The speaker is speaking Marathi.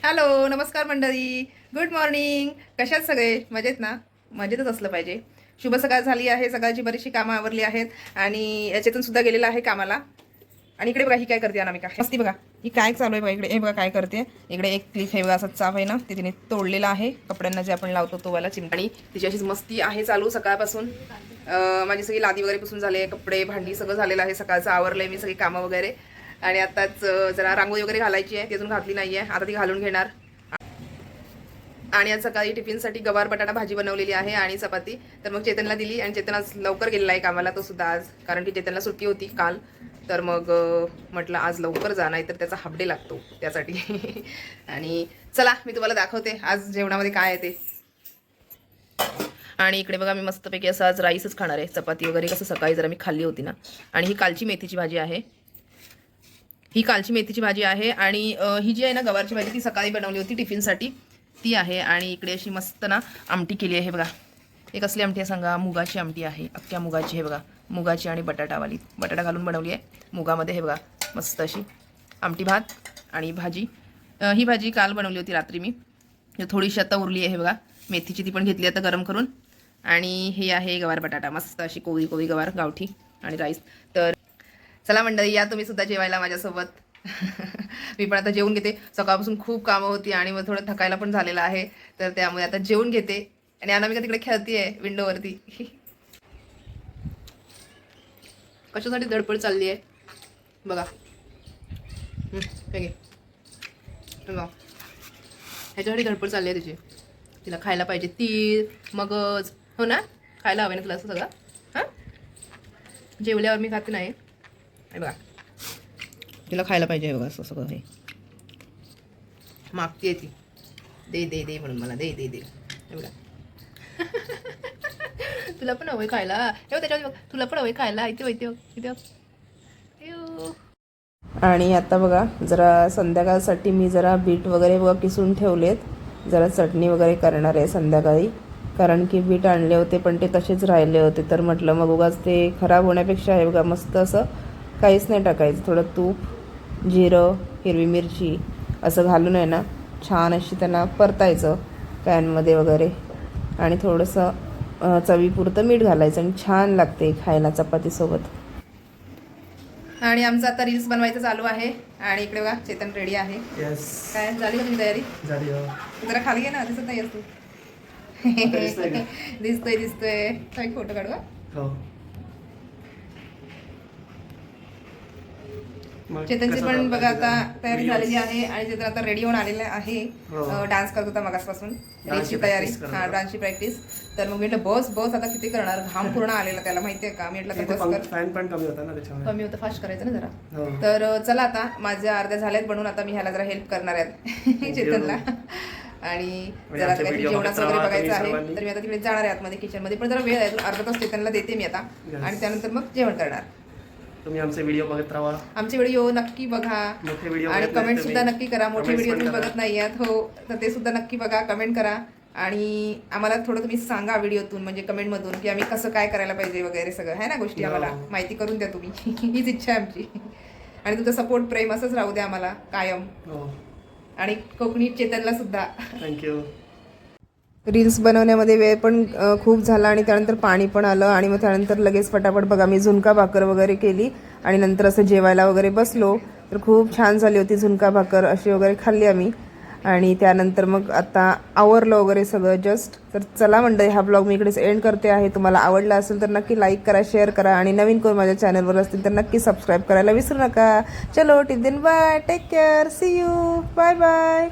हॅलो, नमस्कार मंडळी. Good morning. कशात सगळे मजेत ना? मजेतच असलं पाहिजे. शुभ सकाळ झाली आहे. सकाळची बरीचशी कामं आवरली आहेत आणि याच्यातून सुद्धा गेलेला आहे कामाला. आणि इकडे बघा ही काय करते अनामिका. मस्ती बघा ही काय चालू आहे बघा. इकडे हे बघा काय करते. इकडे एक क्लिप हे बघा असा चाप आहे ना, ते तिने तोडलेला आहे. कपड्यांना जे आपण लावतो तो वाला चिमटा. आणि तिची अशीच मस्ती आहे चालू सकाळपासून. माझी सगळी लादी वगैरे पुसून झाले, कपडे भांडी सगळं झालेलं आहे. सकाळचं आवरलंय मी सगळी कामं वगैरे. आणि आताच जरा रांगोळी वगैरे घालायची आहे, ती अजून घातली नाहीये, आता ती घालून घेणार. आणि आज सकाळी टिफिनसाठी गवार बटाटा भाजी बनवलेली आहे आणि चपाती. तर मग चेतनला दिली आणि चेतन आज लवकर गेलेला आहे कामाला, तो सुद्धा आज, कारण की चेतनला सुट्टी होती काल. तर मग म्हटलं आज लवकर जा, नाही तर त्याचा हाफ डे लागतो त्यासाठी. आणि चला मी तुम्हाला दाखवते आज जेवणामध्ये काय आहे ते. आणि इकडे बघा मी मस्तपैकी असं आज राईसच खाणार आहे. चपाती वगैरे कसं सकाळी जरा मी खाल्ली होती ना. आणि ही कालची मेथीची भाजी आहे. ही कालची मेथीची भाजी आहे. आणि ही जी आहे ना गवारची भाजी, ती सकाळी बनवली होती टिफिनसाठी, ती आहे. आणि इकडे अशी मस्त ना आमटी केली आहे बघा. एक असली आमटी आहे सांगा, मुगाची आमटी आहे, अख्ख्या मुगाची. हे बघा मुगाची आणि बटाटावाली, बटाटा घालून बनवली आहे मुगामध्ये. हे बघा मस्त अशी आमटी, भात आणि भाजी. ही भाजी काल बनवली होती रात्री मी, थोडीशी आता उरली आहे. हे बघा मेथीची, ती पण घेतली आता गरम करून. आणि हे आहे गवार बटाटा, मस्त अशी कोवळी कोवळी गवार गावठी आणि राईस. तर चला मंडळी, या तुम्ही सुद्धा जेवायला माझ्यासोबत. मी पण आता जेवून घेते. सकाळपासून खूप कामं होती आणि मग थोडं थकायला पण झालेलं आहे, तर त्यामुळे आता जेवून घेते. आणि अनामिका तिकडे खेळतीये विंडोवरती. कशासाठी धडपड चालली आहे बघा. ह्याच्यासाठी धडपड चालली आहे तिची. तिला खायला पाहिजे तीळ, मगज, हो ना, खायला हवे ना तुला असं सगळं. हां, जेवल्यावर मी खाते नाही. हे बघा तिला खायला पाहिजे बघा असं सगळं. हे मागते ती, दे दे दे म्हणून मला, दे दे दे. हे बघा तुला पण हवंय खायला. हे त्याच्यावर तुला पण हवंय खायला. इथे इथे इथे. आणि आता बघा जरा संध्याकाळसाठी मी जरा बीट वगैरे बघा किसून ठेवलेत. जरा चटणी वगैरे करणार आहे संध्याकाळी, कारण की बीट आणले होते पण ते तसेच राहिले होते. तर म्हटलं मग उगाच ते खराब होण्यापेक्षा आहे बघा मस्त असं काहीच नाही टाकायचं, थोडं तूप, जिरं, हिरवी मिरची असं घालून आहे ना छान अशी त्यांना परतायचं पॅनमध्ये वगैरे. आणि थोडंसं चवीपुरतं मीठ घालायचं आणि छान लागते खायला चपातीसोबत. आणि आमचं आता रील्स बनवायचं चालू आहे. आणि इकडे बघा चेतन रेडी आहे. काय झाली का तुझी तयारी? जरा खाली घे ना, दिसत नाही असतो. दिसतोय दिसतोय. काही फोटो काढू का? चेतनची पण बघा आता तयारी झालेली आहे. आणि चेतन आता रेडी होऊन आलेला आहे. डान्स करत होता मगासपासून, रील्सची तयारी, हा डान्सची प्रॅक्टिस. तर मग म्हटलं बस बस आता किती करणार, घाम पूर्ण आलेला त्याला माहितीये का. मी म्हटलं बस कर, फॅन पण कमी होता ना त्याच्यामुळे, कमी होतं, फास्ट करायचं ना जरा. तर चला आता माझ्या अर्ध्या झाल्यात बनवून, आता मी ह्याला जरा हेल्प करणार आहे चेतनला. आणि जरा काही जेवणाचं वगैरे बघायचं आहे. तर मी आता तिकडे जाणार आहे आतमध्ये किचनमध्ये, पण जरा वेळ आहे, अर्धा तास चेतनला देते मी आता. आणि त्यानंतर मग जेवण करणार. तुम्ही आमचे व्हिडिओ बघत राहा, आमचे व्हिडिओ नक्की बघा आणि कमेंट सुद्धा नक्की करा. मोठे व्हिडिओ तुम्ही बघत नाही आहात हो, तर ते सुद्धा नक्की बघा, कमेंट करा. आणि आम्हाला थोडं तुम्ही सांगा व्हिडिओतून, म्हणजे कमेंटमधून, की आम्ही कसं काय करायला पाहिजे वगैरे सगळं आहे ना गोष्टी, आम्हाला माहिती करून द्या तुम्ही. हीच इच्छा आहे आमची. आणि तुमचं सपोर्ट प्रेम असंच राहू द्या आम्हाला कायम. आणि कोकणी चेतनला सुद्धा थँक्यू. रील्स बनवण्यामध्ये वेळ पण खूप झाला आणि त्यानंतर पाणी पण आलं. आणि मग त्यानंतर लगेच फटाफट बघा मी झुणका भाकर वगैरे केली आणि नंतर असं जेवायला वगैरे बसलो. तर खूप छान झाली होती झुणका भाकर, अशी वगैरे खाल्ली आम्ही. आणि त्यानंतर मग आता आवरलं वगैरे सगळं जस्ट. तर चला मंडळी, हा ब्लॉग मी इकडेच एंड करते आहे. तुम्हाला आवडला असेल तर नक्की लाईक करा, शेअर करा. आणि नवीन कोण माझ्या चॅनलवर असतील तर नक्की सबस्क्राईब करायला विसरू नका. चलो till then, bye, take care, see you, bye bye.